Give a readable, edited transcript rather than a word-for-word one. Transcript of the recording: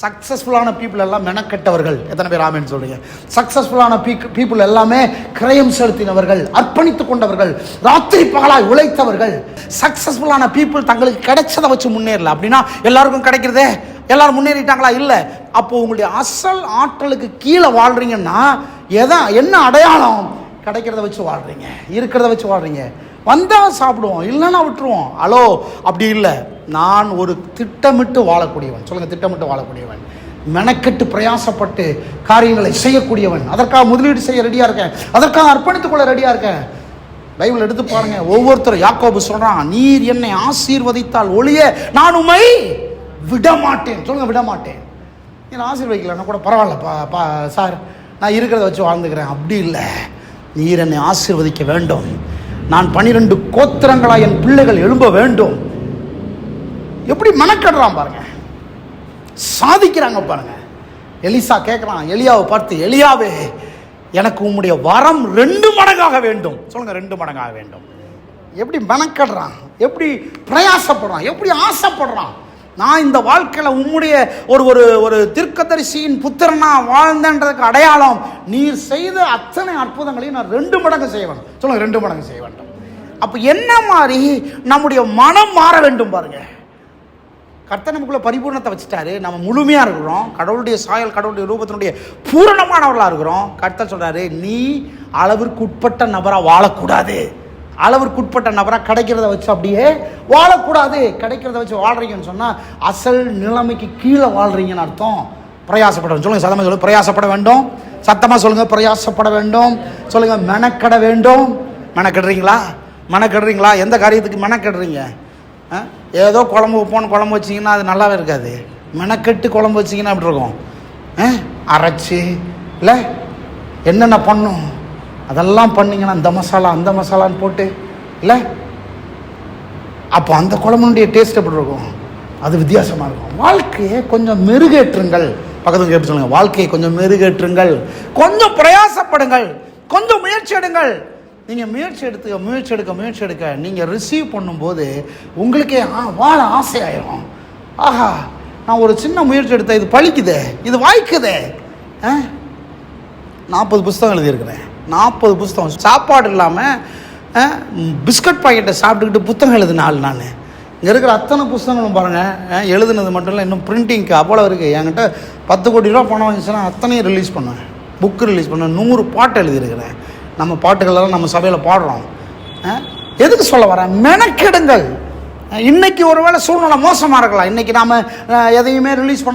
சக்ஸஸ்ஃபுல்லான people எல்லாம் மெனக்கெட்டவர்கள். எத்தனை பேர் ஆமேன்னு சொல்றீங்க? சக்ஸஸ்ஃபுல்லான பீப்புள் எல்லாமே கிரயம் செலுத்தினவர்கள், அர்ப்பணித்துக் கொண்டவர்கள், ராத்திரி பகலாய் உழைத்தவர்கள். சக்ஸஸ்ஃபுல்லான பீப்புள் தங்களுக்கு கிடைச்சதை வச்சு முன்னேறல. அப்படின்னா எல்லாருக்கும் கிடைக்கிறதே, எல்லாரும் முன்னேறிட்டாங்களா? இல்லை. அப்போ உங்களுடைய அசல் ஆற்றலுக்கு கீழே வாழ்றீங்கன்னா என்ன அடையாளம்? கிடைக்கிறத வச்சு வாழ்றீங்க, இருக்கிறத வச்சு வாழ்றீங்க. வந்தால் சாப்பிடுவோம், இல்லைன்னா விட்டுருவோம். ஹலோ, அப்படி இல்லை. நான் ஒரு திட்டமிட்டு வாழக்கூடியவன். சொல்லுங்கள், திட்டமிட்டு வாழக்கூடியவன், மெனக்கெட்டு பிரயாசப்பட்டு காரியங்களை செய்யக்கூடியவன். அதற்காக முதலீடு செய்ய ரெடியாக இருக்கேன், அதற்காக அர்ப்பணித்துக் கொள்ள ரெடியாக இருக்கேன். பைபிள் எடுத்து பாருங்க. ஒவ்வொருத்தரும் யாக்கோபு சொல்றான், நீர் என்னை ஆசீர்வதித்தால் ஒழிய நான் உம்மை விடமாட்டேன். சொல்லுங்க, விடமாட்டேன். நீர் ஆசீர்வதிக்கலன்னா கூட பரவாயில்ல சார், நான் இருக்கிறத வச்சு வாழ்ந்துக்கிறேன். அப்படி இல்லை. நீர் என்னை ஆசீர்வதிக்க வேண்டும். நான் 12 கோத்திரங்களாக என் பிள்ளைகள் எழும்ப வேண்டும். எப்படி மெனக்கடுறான் பாருங்க, சாதிக்கிறாங்க பாருங்க. எலிசா கேட்குறான் எலியாவை பார்த்து, எலியாவே எனக்கு உம்முடைய வரம் 2 மடங்காக வேண்டும். சொல்லுங்க, 2 மடங்காக வேண்டும். எப்படி மெனக்கடுறான், எப்படி பிரயாசப்படுறான், எப்படி ஆசைப்படுறான். நான் இந்த வாழ்க்கையில் உம்முடைய ஒரு ஒரு ஒரு தீர்க்கதரிசியின் புத்திரனா வாழ்ந்தன்றதுக்கு அடையாளம் நீர் செய்த அத்தனை அற்புதங்களையும் நான் 2 மடங்கு செய்ய வேண்டும். சொல்லுங்க, 2 மடங்கு செய்ய வேண்டும். அப்போ என்ன மாதிரி நம்முடைய மனம் மாற வேண்டும் பாருங்க. கர்த்தர் நமக்குள்ள பரிபூர்ணத்தை வச்சுட்டாரு, நம்ம முழுமையாக இருக்கிறோம், கடவுளுடைய சாயல், கடவுளுடைய ரூபத்தினுடைய பூரணமானவர்களாக இருக்கிறோம். கர்த்தர் சொல்றாரு, நீ அளவிற்கு உட்பட்ட நபராக வாழக்கூடாது. அளவிற்கு உட்பட்ட நபராக கிடைக்கிறத வச்சு அப்படியே வாழக்கூடாது. கிடைக்கிறத வச்சு வாழ்றீங்கன்னு சொன்னால் அசல் நிலைமைக்கு கீழே வாழ்றீங்கன்னு அர்த்தம். பிரயாசப்பட வேண்டும். சொல்லுங்கள், சத்தமாக சொல்லுங்கள், பிரயாசப்பட வேண்டும். சத்தமாக சொல்லுங்கள், பிரயாசப்பட வேண்டும். சொல்லுங்கள், மெனக்கெட வேண்டும். மெனக்கெடுறீங்களா? மெனக்கெடுறீங்களா? எந்த காரியத்துக்கு மெனக்கெடுறீங்க? ஏதோ குழம்பு வைப்போன்னு குழம்பு வச்சிங்கன்னா அது நல்லாவே இருக்காது. மெனக்கெட்டு குழம்பு வச்சிங்கன்னா அப்படி இருக்கும். அரைச்சி இல்லை என்னென்ன பண்ணும் அதெல்லாம் பண்ணிங்கன்னா இந்த மசாலா அந்த மசாலான்னு போட்டு இல்லை, அப்போ அந்த குழம்புடைய டேஸ்ட் எப்படி இருக்கும்? அது வித்தியாசமாக இருக்கும். வாழ்க்கையை கொஞ்சம் மெருகேற்றுங்கள். பக்கத்தில் கேட்டு சொல்லுங்கள், வாழ்க்கையை கொஞ்சம் மெருகேற்றுங்கள், கொஞ்சம் பிரயாசப்படுங்கள், கொஞ்சம் முயற்சி எடுங்கள். நீங்கள் முயற்சி எடுக்க நீங்கள் ரிசீவ் பண்ணும்போது உங்களுக்கே வாழ ஆசையாயிரும். ஆஹா, நான் ஒரு சின்ன முயற்சி எடுத்தேன், இது பழிக்குதே, இது வாய்க்குதே. 40 புஸ்தகம் எழுதியிருக்கிறேன். 40 புஸ்தகம். சாப்பாடு இல்லாமல் பிஸ்கட் பாக்கெட்டை சாப்பிட்டுக்கிட்டு புத்தகம் எழுதினாள் நான். இங்கே இருக்கிற அத்தனை புஸ்தகங்களும் பாருங்கள், எழுதுனது மட்டும் இல்லை, இன்னும் பிரிண்டிங்க்கு அவ்வளோ இருக்குது. என்கிட்ட 10 கோடி ரூபா பணம் வந்துச்சுன்னா அத்தனையும் ரிலீஸ் பண்ணுவேன், புக்கு ரிலீஸ் பண்ணுவேன். 100 பாட்டு எழுதியிருக்கிறேன். நம்ம பாட்டுகளெல்லாம் நம்ம சபையில் பாடுறோம். எதுக்கு சொல்ல வரேன்? மெனக்கெடுங்கள். இன்றைக்கி ஒருவேளை சூழ்நிலை மோசமாக இருக்கலாம், இன்றைக்கி நாம் எதையுமே ரிலீஸ் பண்ண